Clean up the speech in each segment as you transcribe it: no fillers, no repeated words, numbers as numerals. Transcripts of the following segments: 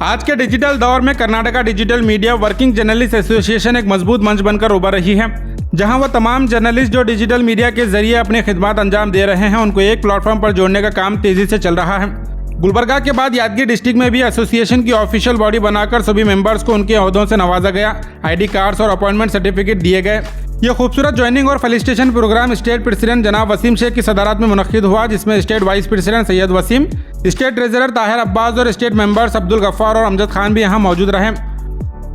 आज के डिजिटल दौर में Karnataka digital media working journalist association एक मजबूत मंच बनकर उभर रही है, जहां वह तमाम जर्नलिस्ट जो डिजिटल मीडिया के जरिए अपनी खिदमत अंजाम दे रहे हैं उनको एक प्लेटफॉर्म पर जोड़ने का काम तेजी से चल रहा है। गुलबर्गा के बाद यादगीर डिस्ट्रिक्ट में भी एसोसिएशन की ऑफिशियल बॉडी बनाकर सभी मेंबर्स को उनके ओहदों से नवाजा गया, आईडी कार्ड्स और अपॉइंटमेंट सर्टिफिकेट दिए गए। यह खूबसूरत ज्वाइनिंग और फेलिसिटेशन प्रोग्राम स्टेट प्रेसिडेंट जनाब वसीम शेख की सदारत में मुनक्किद हुआ, जिसमें state vice president Syed Waseem, state treasurer Tahir Abbas और स्टेट मेंबर्स अब्दुल गफ्फार और अमजद खान भी यहाँ मौजूद रहे।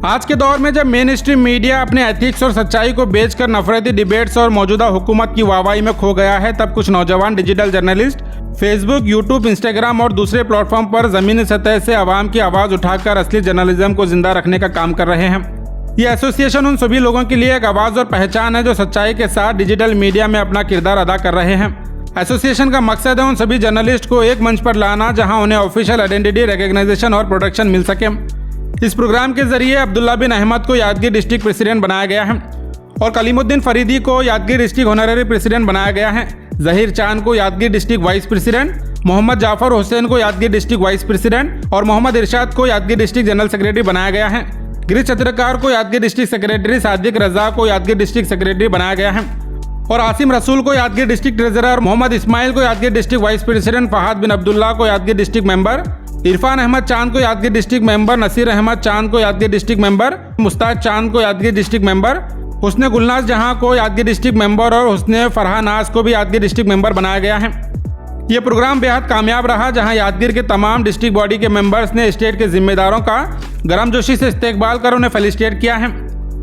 आज के दौर में जब मेन स्ट्रीम मीडिया अपने एथिक्स और सच्चाई को बेचकर नफरती डिबेट्स और मौजूदा हुकूमत की वाहवाही में खो गया है, तब कुछ नौजवान digital journalist Facebook, YouTube, Instagram और दूसरे प्लेटफॉर्म पर ज़मीनी सतह से आवाम की आवाज़ उठाकर असली जर्नलिज्म को जिंदा रखने का काम कर रहे हैं। ये एसोसिएशन उन सभी लोगों के लिए एक आवाज़ और पहचान है जो सच्चाई के साथ डिजिटल मीडिया में अपना किरदार अदा कर रहे हैं। एसोसिएशन का मकसद है उन सभी जर्नलिस्ट को एक मंच पर लाना जहां उन्हें ऑफिशियल आइडेंटिटी, रिकग्नाइजेशन और प्रोटेक्शन मिल सके। इस प्रोग्राम के जरिए अब्दुल्ला बिन अहमद को यादगीर डिस्ट्रिक्ट प्रेसिडेंट बनाया गया है और कलीमुद्दीन फरीदी को यादगीर डिस्ट्रिक्ट ऑनररी प्रेसिडेंट बनाया गया है। जहीर चांद को Yadgir district vice president, Mohammad Jafar Hussain को यादगीर डिस्ट्रिक्ट वाइस प्रेसिडेंट और मोहम्मद इरशाद को यादगीर डिस्ट्रिक्ट जनरल सेक्रेटरी बनाया गया है। गिरीश चत्रकार को यादगीर डिस्ट्रिक्ट सेक्रेटरी, सादिक रजा को यादगीर डिस्ट्रिक्ट सेक्रेटरी बनाया गया है और आसिम रसूल को यादगीर डिस्ट्रिक्ट ट्रेजरर, मोहम्मद इस्माइल को Yadgir district vice president, Fahad bin Abdullah को यादगीर डिस्ट्रिक्ट मेंबर, इरफान अहमद चांद को यादगीर डिस्ट्रिक्ट मेंबर, नसीर अहमद चांद को यादगीर डिस्ट्रिक्ट मेंबर, मुस्ताद चांद को यादगीर डिस्ट्रिक्ट मेंबर, हुस्ने गुलनाज जहां को यादगीर डिस्ट्रिक्ट मेंबर और हुस्ने फरहानाज को भी यादगीर डिस्ट्रिक्ट मेंबर बनाया गया है। ये प्रोग्राम बेहद कामयाब रहा, जहां यादगीर के तमाम डिस्ट्रिक्ट बॉडी के मेंबर्स ने स्टेट के जिम्मेदारों का गर्मजोशी से इस्तेकबाल कर उन्हें फेलिसिटेट किया है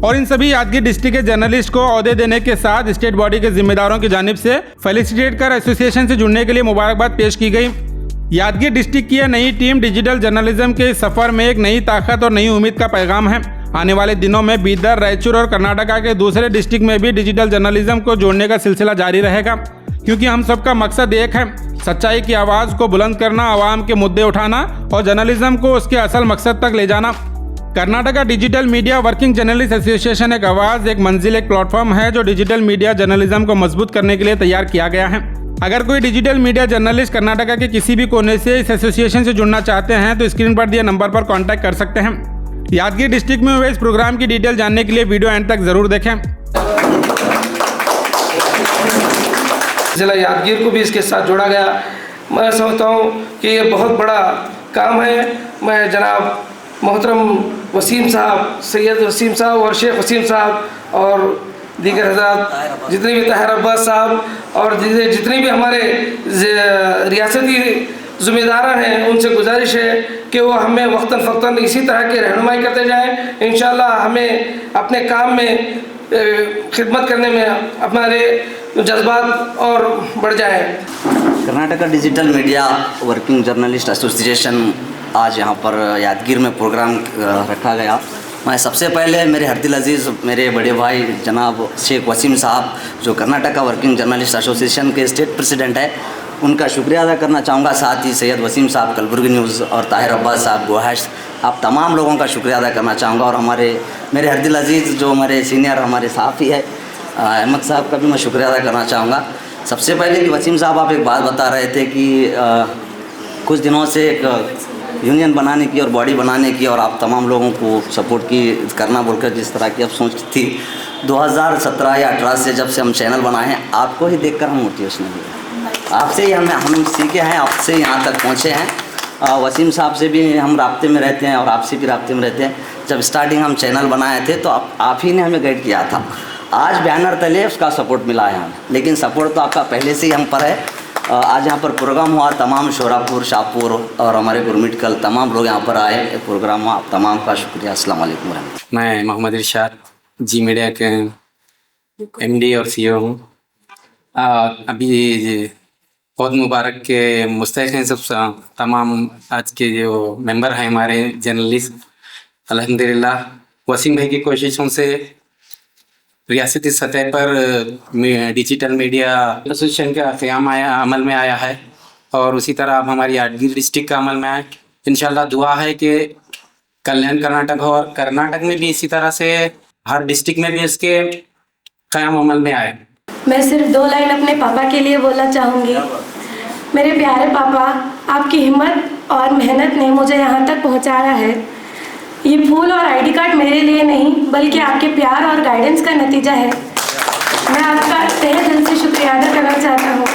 और इन सभी यादगीर डिस्ट्रिक्ट के जर्नलिस्ट को ओहदे देने के साथ स्टेट बॉडी के जिम्मेदारों की जानिब से फेलिसिटेट कर एसोसिएशन से जुड़ने के लिए मुबारकबाद पेश की गई। यादगीर डिस्ट्रिक्ट की यह नई टीम डिजिटल जर्नलिज्म के इस सफर में एक नई ताकत और नई उम्मीद का पैगाम है। आने वाले दिनों में बीदर, रायचूर और कर्नाटका के दूसरे डिस्ट्रिक्ट में भी डिजिटल जर्नलिज्म को जोड़ने का सिलसिला जारी रहेगा, क्योंकि हम सबका मकसद एक है, सच्चाई की आवाज़ को बुलंद करना, आवाम के मुद्दे उठाना और जर्नलिज्म को उसके असल मकसद तक ले जाना। Karnataka digital media working journalist association एक आवाज़, एक मंजिल, एक प्लेटफॉर्म है जो डिजिटल मीडिया जर्नलिज्म को मजबूत करने के लिए तैयार किया गया है। अगर कोई डिजिटल मीडिया जर्नलिस्ट कर्नाटका के किसी भी कोने से इस एसोसिएशन से जुड़ना चाहते हैं तो स्क्रीन पर दिए नंबर पर कॉन्टैक्ट कर सकते हैं। यादगीर डिस्ट्रिक्ट में हुए इस प्रोग्राम की डिटेल जानने के लिए वीडियो एंड तक जरूर देखें। जिला यादगीर को भी इसके साथ जोड़ा गया। मैं समझता हूँ कि ये बहुत बड़ा काम है। मैं जनाब मोहतरम वसीम साहब, सैयद वसीम साहब और शेख वसीम साहब और दीगर हज़रात, जितने भी ताहिर अब्बास साहब और जितने भी हमारे रियासती ज़िम्मेदार हैं, उनसे गुजारिश है कि वो हमें वक्तन फ़क्तन इसी तरह की रहनुमाई करते जाएं। इंशाअल्लाह हमें अपने काम में खिदमत करने में हमारे जज्बात और बढ़ जाए। Karnataka digital media working journalist association आज यहाँ पर यादगीर में प्रोग्राम रखा गया। मैं सबसे पहले मेरे हरदिल अजीज़ मेरे बड़े भाई जनाब शेख वसीम साहब, जो कर्नाटका वर्किंग जर्नलिस्ट एसोसिएशन के स्टेट प्रेसिडेंट है, उनका शुक्रिया अदा करना चाहूँगा। साथ ही सैयद वसीम साहब कलबुर्गी न्यूज़ और ताहिर अब्बास साहब गुहाश, आप तमाम लोगों का शुक्रिया अदा करना चाहूँगा। और मेरे हरदिल अजीज़ जो हमारे सीनियर हमारे साफ़ी है अहमद साहब का भी मैं शुक्रिया अदा करना चाहूँगा। सबसे पहले कि वसीम साहब आप एक बात बता रहे थे कि कुछ दिनों से एक यूनियन बनाने की और बॉडी बनाने की और आप तमाम लोगों को सपोर्ट की करना बोलकर जिस तरह की अब सोच थी 2017 या 18 से जब से हम चैनल बनाए हैं, आपको ही देखकर हम मोटिवेशन हुए। आपसे ही हम सीखे हैं, आपसे यहाँ तक पहुँचे हैं। वसीम साहब से भी हम राब्ते में रहते हैं और आपसे भी राब्ते में रहते हैं। जब स्टार्टिंग हम चैनल बनाए थे तो आप ही ने हमें गाइड किया था। आज बैनर तले उसका सपोर्ट मिला है हमें, लेकिन सपोर्ट तो आपका पहले से ही हम पर है। आज यहाँ पर प्रोग्राम हुआ, तमाम शोरापुर, शाहपुर और हमारे गुरमिटकल तमाम लोग यहाँ पर आए प्रोग्राम हुआ। आप तमाम का शुक्रिया। अस्सलाम वालेकुम। मैं मोहम्मद इरशाद जी मीडिया के एमडी और सीईओ हूँ। अभी बहुत मुबारक के मुस्तैद हैं सब तमाम आज के जो मेंबर हैं हमारे जर्नलिस्ट। अल्हम्दुलिल्लाह वसीम भाई की कोशिशों से रियासती सतह पर डिजिटल मीडिया एसोसिएशन का क़याम अमल में आया है और उसी तरह अब हमारी यादगीर डिस्ट्रिक्ट का अमल में आए। इंशाल्लाह दुआ है कि कल्याण कर्नाटक और कर्नाटक में भी इसी तरह से हर डिस्ट्रिक्ट में भी इसके क़याम अमल में आए। मैं सिर्फ 2 लाइन अपने पापा के लिए बोलना चाहूँगी। मेरे प्यारे पापा, आपकी हिम्मत और मेहनत ने मुझे यहाँ तक पहुँचाया है। ये फूल और आईडी कार्ड मेरे लिए नहीं बल्कि आपके प्यार और गाइडेंस का नतीजा है। मैं आपका तहे दिल से शुक्रिया अदा करना चाहता हूँ।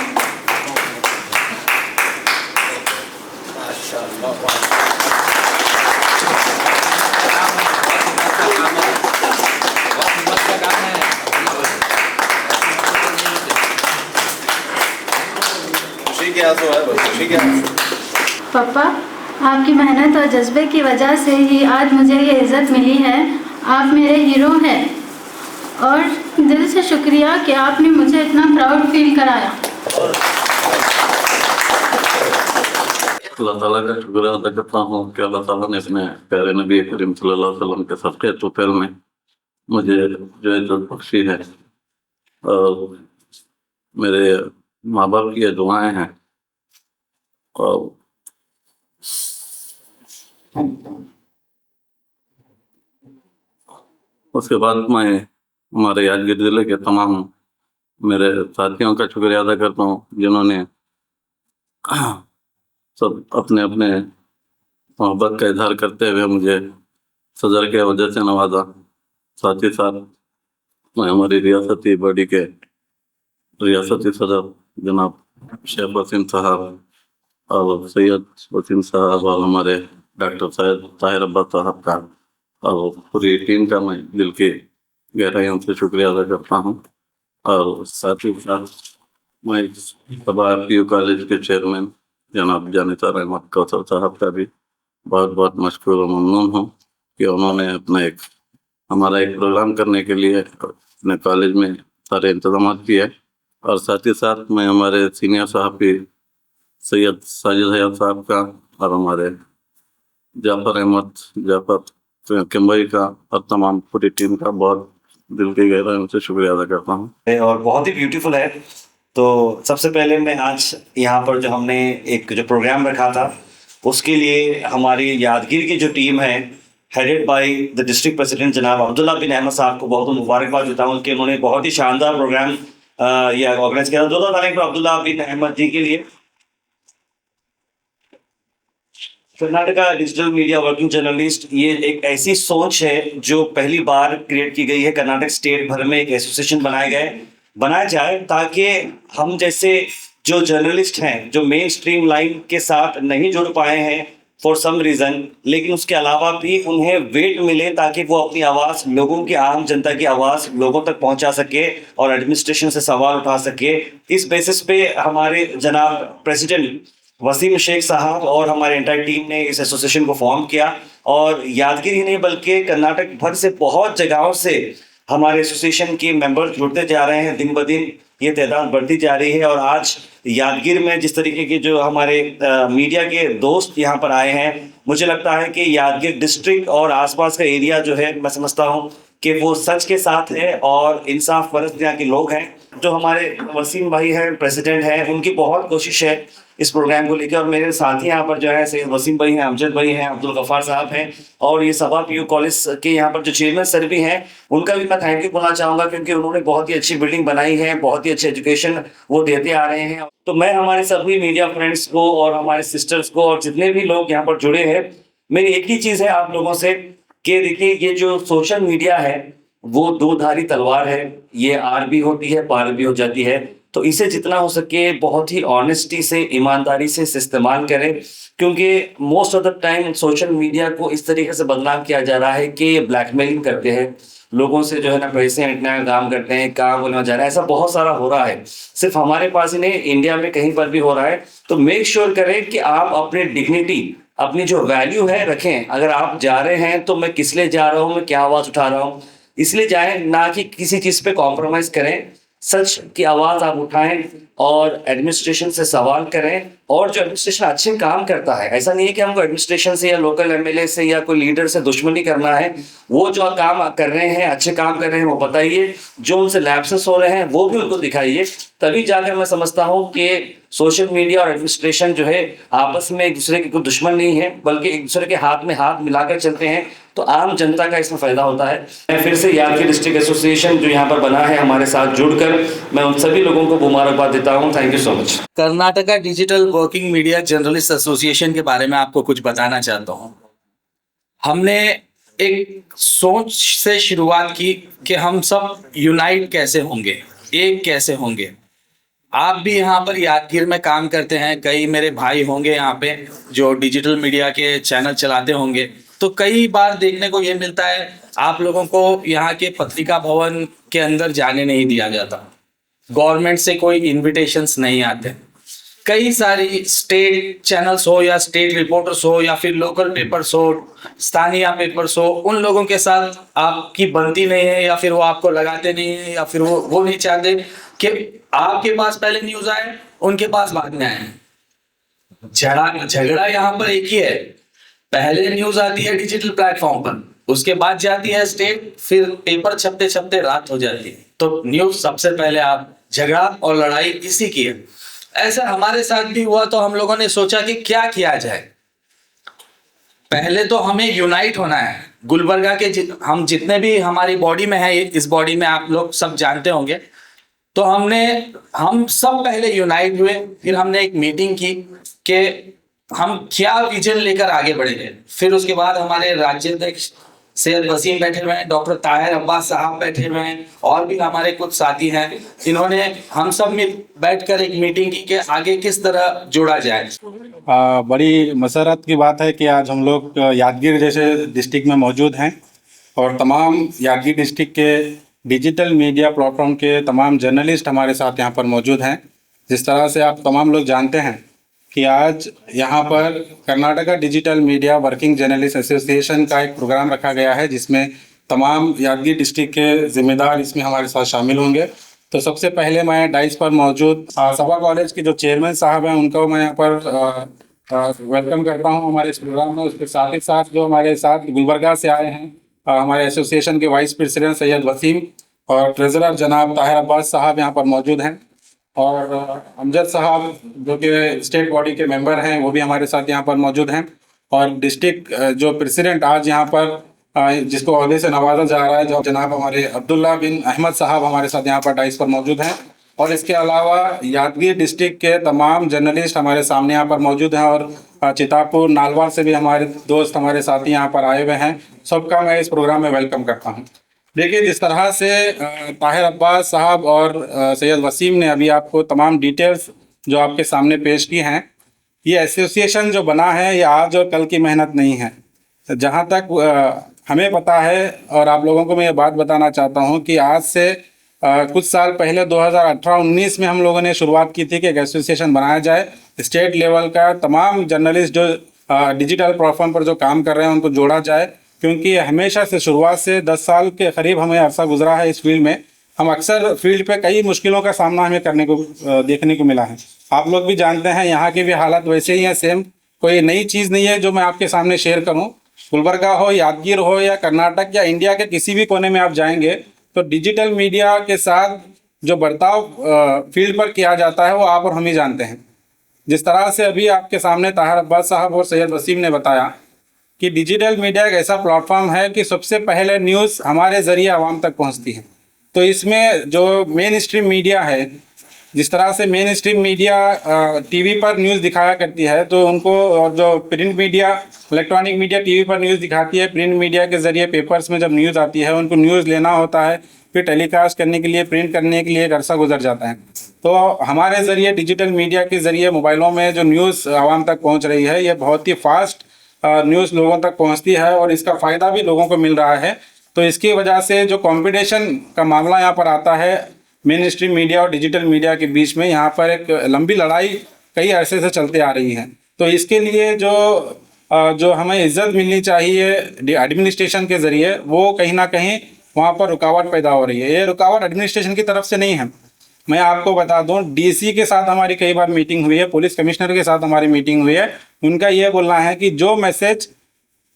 पापा, आपकी मेहनत और जज्बे की वजह से ही आज मुझे ये इज़्ज़त मिली है। आप मेरे हीरो हैं और दिल से शुक्रिया कि आपने मुझे इतना प्राउड फील कराया। अल्लाह ताला का शुक्रिया अदा करता हूँ कि अल्लाह ताला ने अपने प्यारे नबी करीम सल्लल्लाहु अलैहि वसल्लम के सदक़े तुफ़ैल में मुझे जो इज़्ज़त बख्शी है और मेरे माँ बाप की ये दुआएं हैं। और उसके बाद मैं हमारे यादगीर ज़िले के तमाम मेरे साथियों का शुक्रिया अदा करता हूँ जिन्होंने सब अपने अपने मोहब्बत का इजहार करते हुए मुझे सदर के वजह से नवाजा। साथ ही साथ मैं हमारी रियासती बॉडी के रियासती सदर जनाब शेख वसीम साहब और सैयद वसीम साहब और हमारे डॉक्टर सैयद ताहिर अब्बास साहब का और पूरी टीम का मैं दिल की गहराइयों से शुक्रिया अदा करता हूँ। और साथ ही साथ मैं सबा पीयू कॉलेज के चेयरमैन जनाब जानिसार अहमद कौसर साहब का भी बहुत बहुत मशकूर और ममनून हूँ कि उन्होंने अपना हमारा एक प्रोग्राम करने के लिए अपने कॉलेज में सारे इंतजाम किए। और साथ ही साथ मैं हमारे सीनियर साहब भी सैयद साजिद हयात साहब का और हमारे जाफर किम्बई का और तमाम पूरी टीम का बहुत दिल की गहराइयों से शुक्रिया अदा करता हूँ। और बहुत ही ब्यूटीफुल है। तो सबसे पहले मैं आज यहाँ पर जो हमने एक जो प्रोग्राम रखा था उसके लिए हमारी यादगीर की जो टीम है headed by the district president जनाब अब्दुल्ला बिन अहमद साहब को बहुत मुबारकबाद देता हूँ कि उन्होंने बहुत ही शानदार प्रोग्राम ये ऑर्गेनाइज किया। दो तारीख को अब्दुल्ला बिन अहमद जी के लिए Karnataka digital media working journalist, ये एक ऐसी सोच है जो पहली बार क्रिएट की गई है। कर्नाटक स्टेट भर में एक एसोसिएशन बनाया जाए ताकि हम जैसे जो जर्नलिस्ट हैं जो मेन स्ट्रीम लाइन के साथ नहीं जुड़ पाए हैं फॉर सम रीज़न, लेकिन उसके अलावा भी उन्हें वेट मिले ताकि वो अपनी आवाज़ लोगों की, आम जनता की आवाज़ लोगों तक पहुंचा सके और एडमिनिस्ट्रेशन से सवाल उठा सके। इस बेसिस पे हमारे जनाब प्रेसिडेंट वसीम शेख साहब और हमारे एंटायर टीम ने इस एसोसिएशन को फॉर्म किया और यादगीर ही नहीं बल्कि कर्नाटक भर से बहुत जगहों से हमारे एसोसिएशन के मेंबर जुड़ते जा रहे हैं। दिन ब दिन ये तादाद बढ़ती जा रही है और आज यादगीर में जिस तरीके के जो हमारे मीडिया के दोस्त यहाँ पर आए हैं, मुझे लगता है कि यादगीर डिस्ट्रिक्ट और आसपास का एरिया जो है, मैं समझता हूँ कि वो सच के साथ है और इंसाफ परस्त यहाँ के लोग हैं। जो हमारे वसीम भाई हैं, प्रेसिडेंट हैं, उनकी बहुत कोशिश है इस प्रोग्राम को लेकर। और मेरे साथी यहाँ पर जो है सैयद वसीम भाई हैं, अमजद भाई हैं, अब्दुल गफ्फार साहब हैं और ये सबा पीयू कॉलेज के यहाँ पर जो चेयरमैन सर भी हैं, उनका भी मैं थैंक यू बोलना चाहूँगा क्योंकि उन्होंने बहुत ही अच्छी बिल्डिंग बनाई है, बहुत ही अच्छी एजुकेशन वो देते आ रहे हैं। तो मैं हमारे सभी मीडिया फ्रेंड्स को और हमारे सिस्टर्स को और जितने भी लोग यहाँ पर जुड़े हैं, मेरी एक ही चीज़ है आप लोगों से कि देखिए ये जो सोशल मीडिया है वो दो धारी तलवार है, ये आर भी होती है पार भी हो जाती है। तो इसे जितना हो सके बहुत ही ऑनेस्टी से, ईमानदारी से इस्तेमाल करें क्योंकि most of the time social media को इस तरीके से बदनाम किया जा रहा है कि ब्लैकमेलिंग करते हैं लोगों से, जो है ना पैसे हटना का काम करते हैं, काम बोलना जा रहा है। ऐसा बहुत सारा हो रहा है, सिर्फ हमारे पास ही नहीं, इंडिया में कहीं पर भी हो रहा है। तो मेक श्योर करें कि आप अपने डिग्निटी, अपनी जो वैल्यू है रखें। अगर आप जा रहे हैं तो मैं किस लिए जा रहा हूँ, मैं क्या आवाज़ उठा रहा हूँ, इसलिए जाएं, ना कि किसी चीज़ पे कॉम्प्रोमाइज करें। सच की आवाज़ आप उठाएं और एडमिनिस्ट्रेशन से सवाल करें। और जो एडमिनिस्ट्रेशन अच्छे काम करता है, ऐसा नहीं है कि हमको एडमिनिस्ट्रेशन से या लोकल एमएलए से या कोई लीडर से दुश्मनी करना है। वो जो काम कर रहे हैं, अच्छे काम कर रहे हैं, वो बताइए। जो उनसे लैप्सेस हो रहे हैं वो भी उनको दिखाइए। तभी जाकर मैं समझता हूँ कि सोशल मीडिया और एडमिनिस्ट्रेशन जो है आपस में एक दूसरे के कोई दुश्मन नहीं है, बल्कि एक दूसरे के हाथ में हाथ मिलाकर चलते हैं तो आम जनता का इसमें फ़ायदा होता है। मैं फिर से यादगीर डिस्ट्रिक्ट एसोसिएशन जो यहाँ पर बना है हमारे साथ जुड़कर, मैं उन सभी लोगों को मुबारकबाद देता हूँ। Thank you so much. Karnataka digital working media journalist association के बारे में आपको कुछ बताना चाहता हूँ। हमने एक सोच से शुरुआत की कि हम सब यूनाइट कैसे होंगे, एक कैसे होंगे। आप भी यहाँ पर यादगीर में काम करते हैं, कई मेरे भाई होंगे यहाँ पे जो डिजिटल मीडिया के चैनल चलाते होंगे, तो कई बार देखने को ये मिलता है आप लोगों को यहाँ के पत्रिका भवन के अंदर जाने नहीं दिया जाता, गवर्नमेंट से कोई इन्विटेशंस नहीं आते। कई सारी स्टेट चैनल्स हो या स्टेट रिपोर्टर्स हो या फिर लोकल पेपर्स हो, स्थानीय पेपर्स हो, उन लोगों के साथ आपकी बनती नहीं है या फिर वो आपको लगाते नहीं है या फिर वो नहीं चाहते कि आपके पास पहले न्यूज आए, उनके पास बाद में आए। झगड़ा यहाँ पर एक ही है, पहले न्यूज आती है डिजिटल प्लेटफॉर्म पर, उसके बाद जाती है स्टेट, फिर पेपर छपते छपते रात हो जाती है। तो न्यूज सबसे पहले आप झगड़ा और लड़ाई इसी की है। ऐसा हमारे साथ भी हुआ, तो हम लोगों ने सोचा कि क्या किया जाए। पहले तो हमें यूनाइट होना है। गुलबर्गा के हम जितने भी हमारी बॉडी में है, इस बॉडी में आप लोग सब जानते होंगे, तो हम सब पहले यूनाइट हुए। फिर हमने एक मीटिंग की कि हम क्या विजन लेकर आगे बढ़ेंगे। फिर उसके बाद हमारे राज्याध्यक्ष सैयद वसीम बैठे हुए हैं, डॉक्टर ताहिर अब्बास साहब बैठे हुए हैं, और भी हमारे कुछ साथी हैं। इन्होंने हम सब मिल बैठकर एक मीटिंग की कि आगे किस तरह जोड़ा जाए। बड़ी मसरत की बात है कि आज हम लोग यादगीर जैसे डिस्ट्रिक्ट में मौजूद हैं और तमाम यादगीर डिस्ट्रिक्ट के डिजिटल मीडिया प्लेटफॉर्म के तमाम जर्नलिस्ट हमारे साथ यहाँ पर मौजूद हैं। जिस तरह से आप तमाम लोग जानते हैं कि आज यहाँ पर Karnataka digital media working journalist association का एक प्रोग्राम रखा गया है, जिसमें तमाम यादगीर डिस्ट्रिक्ट के जिम्मेदार इसमें हमारे साथ शामिल होंगे। तो सबसे पहले मैं डाइस पर मौजूद सभा कॉलेज के जो चेयरमैन साहब हैं उनको मैं यहाँ पर वेलकम करता हूँ हमारे इस प्रोग्राम में। उसके साथ ही साथ जो हमारे साथ गुलबर्गा से आए हैं हमारे एसोसिएशन के वाइस प्रेसिडेंट सैयद वसीम और ट्रेजरर जनाब ताहिर अब्बास साहब यहाँ पर मौजूद हैं, और अमजद साहब जो कि स्टेट बॉडी के मेंबर हैं वो भी हमारे साथ यहाँ पर मौजूद हैं, और डिस्ट्रिक्ट जो प्रेसिडेंट आज यहाँ पर जिसको ओहदे से नवाजा जा रहा है जो जनाब हमारे अब्दुल्ला बिन अहमद साहब हमारे साथ यहाँ पर डाइस पर मौजूद हैं। और इसके अलावा यादगीर डिस्ट्रिक्ट के तमाम जर्नलिस्ट हमारे सामने यहाँ पर मौजूद हैं, और चितापुर नालवार से भी हमारे दोस्त हमारे साथी यहाँ पर आए हुए हैं। सबका मैं इस प्रोग्राम में वेलकम करता हूँ। देखिए, जिस तरह से ताहिर अब्बास साहब और सैयद वसीम ने अभी आपको तमाम डिटेल्स जो आपके सामने पेश की हैं, ये एसोसिएशन जो बना है ये आज और कल की मेहनत नहीं है। जहाँ तक हमें पता है और आप लोगों को मैं ये बात बताना चाहता हूँ कि आज से कुछ साल पहले 2018-19 में हम लोगों ने शुरुआत की थी कि एक एसोसिएशन बनाया जाए, स्टेट लेवल का तमाम जर्नलिस्ट जो डिजिटल प्लेटफॉर्म पर जो काम कर रहे हैं उनको जोड़ा जाए, क्योंकि हमेशा से शुरुआत से 10 साल के करीब हमें अरसा गुजरा है इस फील्ड में। हम अक्सर फील्ड पे कई मुश्किलों का सामना हमें करने को देखने को मिला है। आप लोग भी जानते हैं यहाँ की भी हालत वैसे ही है, सेम, कोई नई चीज़ नहीं है जो मैं आपके सामने शेयर करूँ। गुलबर्गा हो, यादगीर हो या कर्नाटक या इंडिया के किसी भी कोने में आप जाएंगे तो डिजिटल मीडिया के साथ जो बर्ताव फील्ड पर किया जाता है वो आप और हम ही जानते हैं। जिस तरह से अभी आपके सामने ताहिर अब्बास साहब और सैयद वसीम ने बताया कि डिजिटल मीडिया एक ऐसा प्लेटफॉर्म है कि सबसे पहले न्यूज़ हमारे ज़रिए आवाम तक पहुंचती है। तो इसमें जो मेन स्ट्रीम मीडिया है, जिस तरह से मेन स्ट्रीम मीडिया टीवी पर न्यूज़ दिखाया करती है, तो उनको, और जो print media electronic media TV पर न्यूज़ दिखाती है, प्रिंट मीडिया के ज़रिए पेपर्स में जब न्यूज़ आती है उनको न्यूज़ लेना होता है, फिर टेलीकास्ट करने के लिए, प्रिंट करने के लिए एक अरसा गुजर जाता है। तो हमारे ज़रिए डिजिटल मीडिया के ज़रिए मोबाइलों में जो न्यूज़ आवाम तक पहुँच रही है, ये बहुत ही फास्ट न्यूज़ लोगों तक पहुँचती है और इसका फ़ायदा भी लोगों को मिल रहा है। तो इसकी वजह से जो कंपटीशन का मामला यहाँ पर आता है मेन स्ट्रीम मीडिया और डिजिटल मीडिया के बीच में, यहाँ पर एक लंबी लड़ाई कई अरसे से चलते आ रही है। तो इसके लिए जो हमें इज्जत मिलनी चाहिए एडमिनिस्ट्रेशन के ज़रिए, वो कहीं ना कहीं वहाँ पर रुकावट पैदा हो रही है। ये रुकावट एडमिनिस्ट्रेशन की तरफ से नहीं है। मैं आपको बता दूं, डीसी के साथ हमारी कई बार मीटिंग हुई है, पुलिस कमिश्नर के साथ हमारी मीटिंग हुई है। उनका ये बोलना है कि जो मैसेज,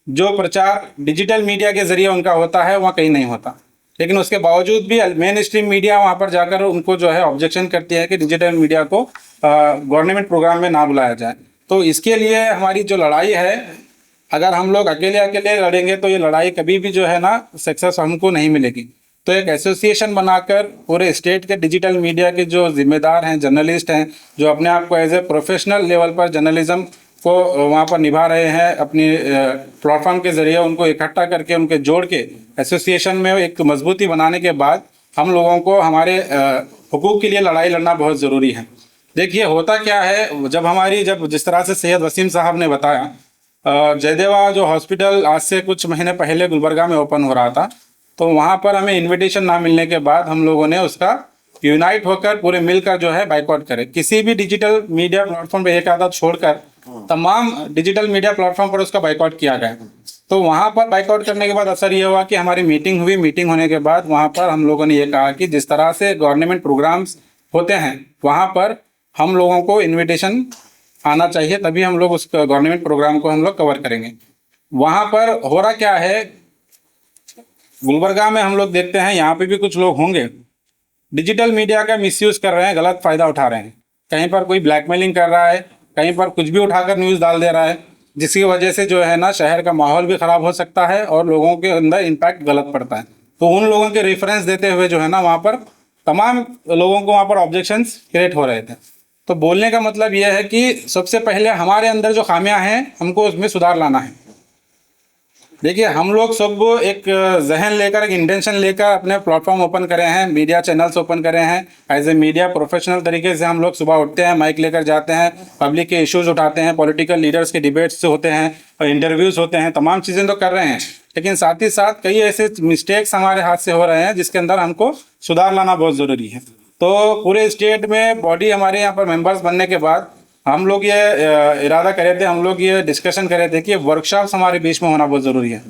जो प्रचार डिजिटल मीडिया के ज़रिए उनका होता है वहाँ कहीं नहीं होता, लेकिन उसके बावजूद भी मेन स्ट्रीम मीडिया वहाँ पर जाकर उनको जो है ऑब्जेक्शन करती है कि डिजिटल मीडिया को गवर्नमेंट प्रोग्राम में ना बुलाया जाए। तो इसके लिए हमारी जो लड़ाई है, अगर हम लोग अकेले लड़ेंगे तो ये लड़ाई कभी भी जो है ना सक्सेस हमको नहीं मिलेगी। तो एक एसोसिएशन बनाकर पूरे स्टेट के डिजिटल मीडिया के जो जिम्मेदार हैं, जर्नलिस्ट हैं, जो अपने आप को एज ए प्रोफेशनल लेवल पर जर्नलिज्म को वहाँ पर निभा रहे हैं, अपनी प्लेटफॉर्म के ज़रिए उनको इकट्ठा करके उनके जोड़ के एसोसिएशन में एक मजबूती बनाने के बाद हम लोगों को हमारे हुकूक के लिए लड़ाई लड़ना बहुत ज़रूरी है। देखिए होता क्या है, जब जिस तरह से सैयद वसीम साहब ने बताया, जयदेवा जो हॉस्पिटल आज से कुछ महीने पहले गुलबर्गा में ओपन हो रहा था, तो वहाँ पर हमें इनविटेशन ना मिलने के बाद हम लोगों ने उसका यूनाइट होकर पूरे मिलकर जो है बाइकआउट करे। किसी भी डिजिटल मीडिया प्लेटफॉर्म पे एक आधा छोड़कर तमाम डिजिटल मीडिया प्लेटफॉर्म पर उसका बाइकआउट किया गया। तो वहाँ पर बाइकआउट करने के बाद असर ये हुआ कि हमारी मीटिंग हुई। मीटिंग होने के बाद वहाँ पर हम लोगों ने ये कहा कि जिस तरह से गवर्नमेंट प्रोग्राम्स होते हैं वहाँ पर हम लोगों को इन्विटेशन आना चाहिए, तभी हम लोग उस गवर्नमेंट प्रोग्राम को हम लोग कवर करेंगे। वहाँ पर हो रहा क्या है, गुलबर्गा में हम लोग देखते हैं, यहाँ पे भी कुछ लोग होंगे डिजिटल मीडिया का मिसयूज़ कर रहे हैं, गलत फ़ायदा उठा रहे हैं। कहीं पर कोई ब्लैकमेलिंग कर रहा है, कहीं पर कुछ भी उठाकर न्यूज़ डाल दे रहा है, जिसकी वजह से जो है ना शहर का माहौल भी ख़राब हो सकता है और लोगों के अंदर इम्पैक्ट गलत पड़ता है। तो उन लोगों के रेफरेंस देते हुए जो है ना वहाँ पर तमाम लोगों को वहाँ पर ऑब्जेक्शंस क्रिएट हो रहे थे। तो बोलने का मतलब यह है कि सबसे पहले हमारे अंदर जो खामियां हैं हमको उसमें सुधार लाना है। देखिए हम लोग सब एक जहन लेकर, एक इंटेंशन लेकर अपने प्लेटफॉर्म ओपन करे हैं, मीडिया चैनल्स ओपन करे हैं। एज ए मीडिया प्रोफेशनल तरीके से हम लोग सुबह उठते हैं, माइक लेकर जाते हैं, पब्लिक के इश्यूज उठाते हैं, पॉलिटिकल लीडर्स के डिबेट्स होते हैं और इंटरव्यूज़ होते हैं, तमाम चीज़ें तो कर रहे हैं। लेकिन साथ ही साथ कई ऐसे मिस्टेक्स हमारे हाथ से हो रहे हैं जिसके अंदर हमको सुधार लाना बहुत ज़रूरी है। तो पूरे स्टेट में बॉडी हमारे यहाँ पर मेंबर्स बनने के बाद हम लोग ये इरादा करे थे, हम लोग ये डिस्कशन करे थे कि वर्कशॉप्स हमारे बीच में होना बहुत ज़रूरी है,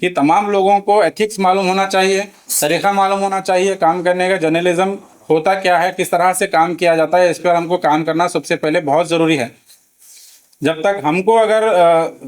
कि तमाम लोगों को एथिक्स मालूम होना चाहिए, तरीक़ा मालूम होना चाहिए काम करने का, जर्नलिज्म होता क्या है, किस तरह से काम किया जाता है, इस पर हमको काम करना सबसे पहले बहुत ज़रूरी है। जब तक हमको अगर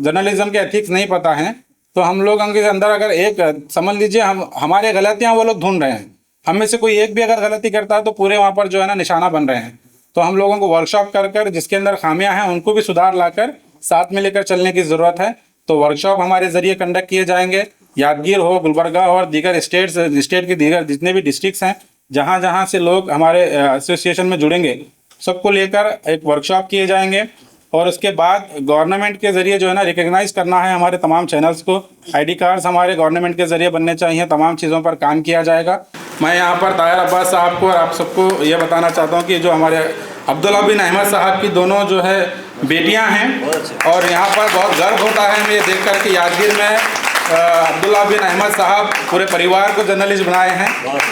जर्नलिज्म के एथिक्स नहीं पता हैं तो हम लोग उनके अंदर अगर एक समझ लीजिए हमारे गलतियाँ वो लोग ढूंढ रहे हैं, हम में से कोई एक भी अगर गलती करता है तो पूरे वहाँ पर जो है ना निशाना बन रहे हैं। तो हम लोगों को वर्कशॉप कर जिसके अंदर खामियां हैं उनको भी सुधार लाकर साथ में लेकर चलने की ज़रूरत है। तो वर्कशॉप हमारे ज़रिए कंडक्ट किए जाएंगे, यादगीर हो, गुलबर्गा हो और दीगर स्टेट के दीगर जितने भी डिस्ट्रिक्ट्स हैं, जहाँ जहाँ से लोग हमारे एसोसिएशन में जुड़ेंगे सबको लेकर एक वर्कशॉप किए जाएंगे। और उसके बाद गवर्नमेंट के ज़रिए जो है ना रिकग्नाइज़ करना है हमारे तमाम चैनल्स को, ID कार्ड्स हमारे गवर्नमेंट के ज़रिए बनने चाहिए, तमाम चीज़ों पर काम किया जाएगा। मैं यहाँ पर ताहिर अब्बास साहब को और आप सबको ये बताना चाहता हूँ कि जो हमारे अब्दुल्ला बिन अहमद साहब की दोनों जो है बेटियाँ हैं, और यहाँ पर बहुत गर्व होता है मुझे देख कर कि यादगीर में अब्दुल्ला बिन अहमद साहब पूरे परिवार को जर्नलिस्ट बनाए हैं,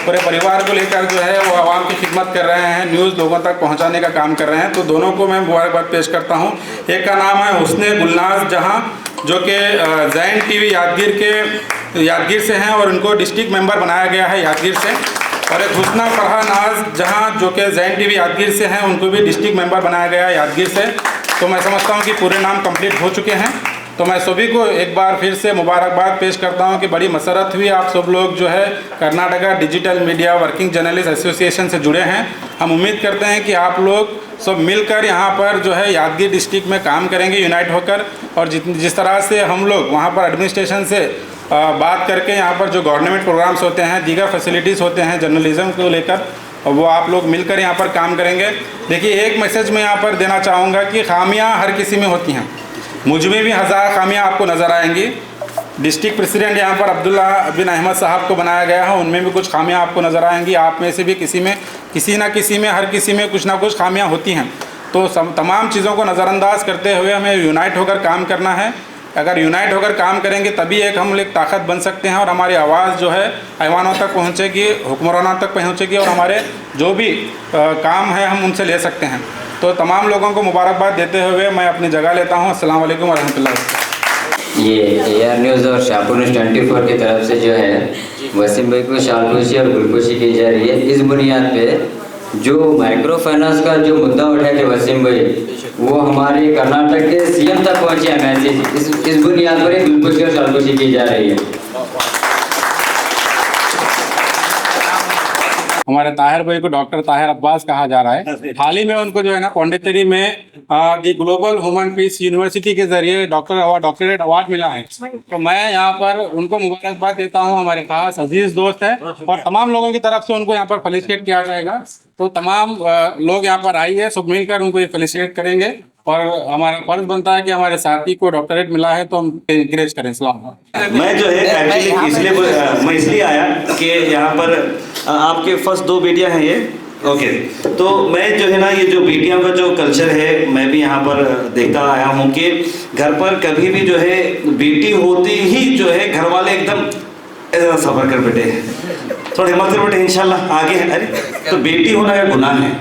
पूरे परिवार को लेकर जो है वो आवाम की खिदमत कर रहे हैं, न्यूज़ लोगों तक पहुंचाने का काम कर रहे हैं। तो दोनों को मैं मुबारकबाद पेश करता हूं। एक का नाम है हुस्ने गुलनाज जहां, जो कि जैन TV यादगीर से हैं और उनको डिस्ट्रिक्ट मेंबर बनाया गया है यादगीर से। और एक हुस्ना फरहा नाज जहां, जो कि जैन TV यादगीर से हैं, उनको भी डिस्ट्रिक्ट मेंबर बनाया गया है यादगीर से। तो मैं समझता हूँ कि पूरे नाम कंप्लीट हो चुके हैं। तो मैं सभी को एक बार फिर से मुबारकबाद पेश करता हूं कि बड़ी मसरत हुई, आप सब लोग जो है Karnataka digital media working journalist association से जुड़े हैं। हम उम्मीद करते हैं कि आप लोग सब मिलकर यहाँ पर जो है यादगीर डिस्ट्रिक्ट में काम करेंगे यूनाइट होकर, और जिस तरह से हम लोग वहाँ पर एडमिनिस्ट्रेशन से बात करके यहाँ पर जो गवर्नमेंट प्रोग्राम्स होते हैं, दीगर फैसिलिटीज़ होते हैं जर्नलिज्म को लेकर, वो आप लोग मिलकर यहाँ पर काम करेंगे। देखिए एक मैसेज मैं यहाँ पर देना चाहूँगा कि खामियाँ हर किसी में होती हैं, मुझ में भी हज़ार खामियाँ आपको नज़र आएंगी। डिस्ट्रिक्ट प्रेसिडेंट यहाँ पर अब्दुल्ला बिन अहमद साहब को बनाया गया है, उनमें भी कुछ खामियाँ आपको नज़र आएंगी। आप में से भी किसी न किसी में हर किसी में कुछ ना कुछ खामियाँ होती हैं। तो तमाम चीज़ों को नज़रअंदाज करते हुए हमें यूनाइट होकर काम करना है। अगर यूनाइट होकर काम करेंगे तभी हम एक ताकत बन सकते हैं और हमारी आवाज़ जो है ऐवानों तक पहुँचेगी, हुक्मरानों तक पहुँचेगी और हमारे जो भी काम है हम उनसे ले सकते हैं। तो तमाम लोगों को मुबारकबाद देते हुए मैं अपनी जगह लेता हूँ। अस्सलाम वालेकुम वरहमतुल्लाह। ये AR न्यूज़ और शाहपुर न्यूज़ 24 की तरफ से जो है वसीम भाई को शालपोशी और गुलपोशी की जा रही है। इस बुनियाद पे जो माइक्रो फाइनेंस का जो मुद्दा उठाए थे वसीम भाई, वो हमारे कर्नाटक के CM तक पहुँचे हैं मैसेज। इस बुनियाद पर ही गुलपोशी और शालपोशी की जा रही है। हमारे ताहिर भाई को डॉक्टर ताहिर अब्बास कहा जा रहा है। हाल ही में उनको जो है ना पौंडीचेरी में the global human peace university के जरिए डॉक्टरेट अवार्ड मिला है। तो मैं यहाँ पर उनको मुबारकबाद देता हूँ। हमारे खास अजीज दोस्त है और तमाम लोगों की तरफ से उनको यहाँ पर फेलिसिटेट किया जाएगा। तो तमाम लोग यहाँ पर आइए, सब मिलकर उनको फेलिसिटेट करेंगे और हमारा फर्ज बनता है कि हमारे साथी को डॉक्टरेट मिला है तो हम इंकरेज करें। सलाम। मैं जो है एक्चुअली मैं इसलिए आया कि यहाँ पर आपके फर्स्ट 2 बेटियां हैं ये, ओके। तो मैं जो है ना ये जो बेटियों का जो कल्चर है मैं भी यहाँ पर देखता आया हूँ कि घर पर कभी भी जो है बेटी होती ही जो है घर वाले एकदम सफर कर बेटे, थोड़ा हिम्मत कर बेटे, इंशाल्लाह आगे है। अरे तो बेटी होना का गुनाह है,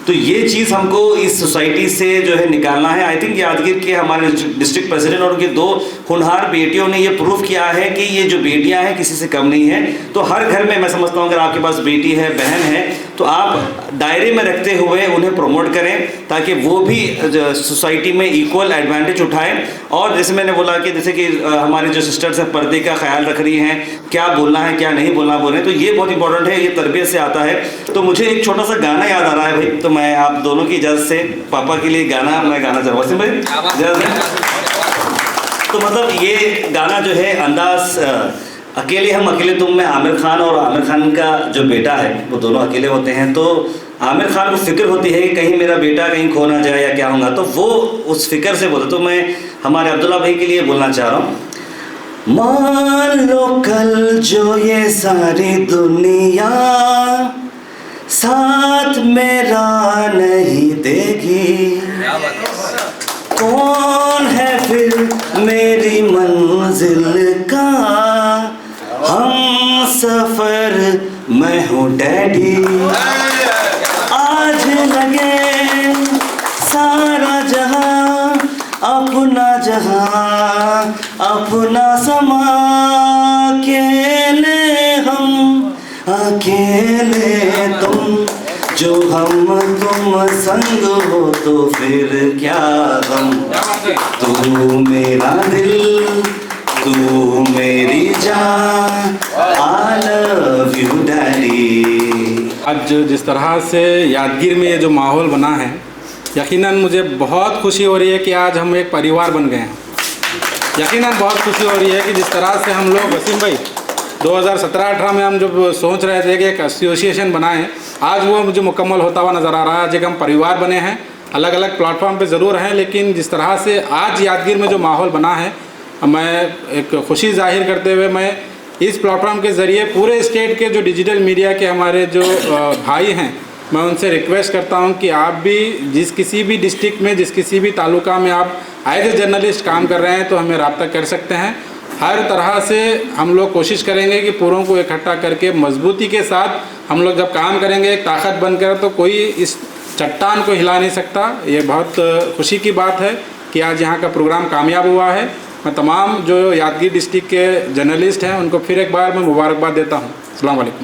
तो ये चीज़ हमको इस सोसाइटी से जो है निकालना है। आई थिंक यादगीर के हमारे डिस्ट्रिक्ट प्रेसिडेंट और उनके 2 होनहार बेटियों ने ये प्रूव किया है कि ये जो बेटियां हैं किसी से कम नहीं है। तो हर घर में मैं समझता हूँ अगर आपके पास बेटी है, बहन है, तो आप दायरे में रखते हुए उन्हें प्रमोट करें ताकि वो भी सोसाइटी में इक्वल एडवांटेज उठाएं। और जैसे मैंने बोला कि जैसे कि हमारे जो सिस्टर्स हैं पर्दे का ख्याल रख रही हैं, क्या बोलना है क्या नहीं बोलना बोल रहे हैं, तो ये बहुत इंपॉर्टेंट है, ये तरबियत से आता है। तो मुझे एक छोटा सा गाना याद आ रहा है भाई, तो मैं आप दोनों की इजाज़त से पापा के लिए गाना मैं गाना चाहूँगा। वसीम भाई इजाज़त है? तो मतलब ये गाना जो है अंदाज अकेले हम अकेले तुम में आमिर खान और आमिर खान का जो बेटा है वो दोनों अकेले होते हैं। तो आमिर खान को फिक्र होती है कि कहीं मेरा बेटा कहीं खो ना जाए या क्या होगा, तो वो उस फिक्र से बोलते। तो मैं हमारे अब्दुल्ला भाई के लिए बोलना चाह रहा हूँ, मान लो कल जो ये सारी दुनिया साथ मेरा नहीं देगी, कौन है फिर मेरी मंजिल का हम सफर, मैं हूँ डैडी। आज लगे सारा जहां अपना समा, अकेले हम अकेले तुम, जो हम तुम संग हो तो फिर क्या गम, तू मेरा दिल तू मेरी जान, I love you डैडी। आज जिस तरह से यादगीर में ये जो माहौल बना है, यकीनन मुझे बहुत खुशी हो रही है कि आज हम एक परिवार बन गए हैं। यकीनन बहुत खुशी हो रही है कि जिस तरह से हम लोग, वसीम भाई 2017-18 में हम जब सोच रहे थे कि एक एसोसिएशन बनाएं, आज वो मुझे मुकम्मल होता हुआ नज़र आ रहा है। आज एक हम परिवार बने हैं, अलग अलग प्लेटफॉर्म पे ज़रूर हैं, लेकिन जिस तरह से आज यादगीर में जो माहौल बना है, मैं एक खुशी जाहिर करते हुए मैं इस प्लेटफॉर्म के ज़रिए पूरे स्टेट के जो डिजिटल मीडिया के हमारे जो भाई हैं, मैं उनसे रिक्वेस्ट करता हूं कि आप भी जिस किसी भी डिस्ट्रिक्ट में, जिस किसी भी तालुका में आप एज ए जर्नलिस्ट काम कर रहे हैं तो हमें रब्ता कर सकते हैं। हर तरह से हम लोग कोशिश करेंगे कि पूरों को इकट्ठा करके मजबूती के साथ हम लोग जब काम करेंगे एक ताकत बनकर, तो कोई इस चट्टान को हिला नहीं सकता। ये बहुत खुशी की बात है कि आज यहाँ का प्रोग्राम कामयाब हुआ है। मैं तमाम जो यादगीर डिस्ट्रिक्ट के जर्नलिस्ट हैं उनको फिर एक बार मैं मुबारकबाद देता हूँ। अस्सलाम वालेकुम।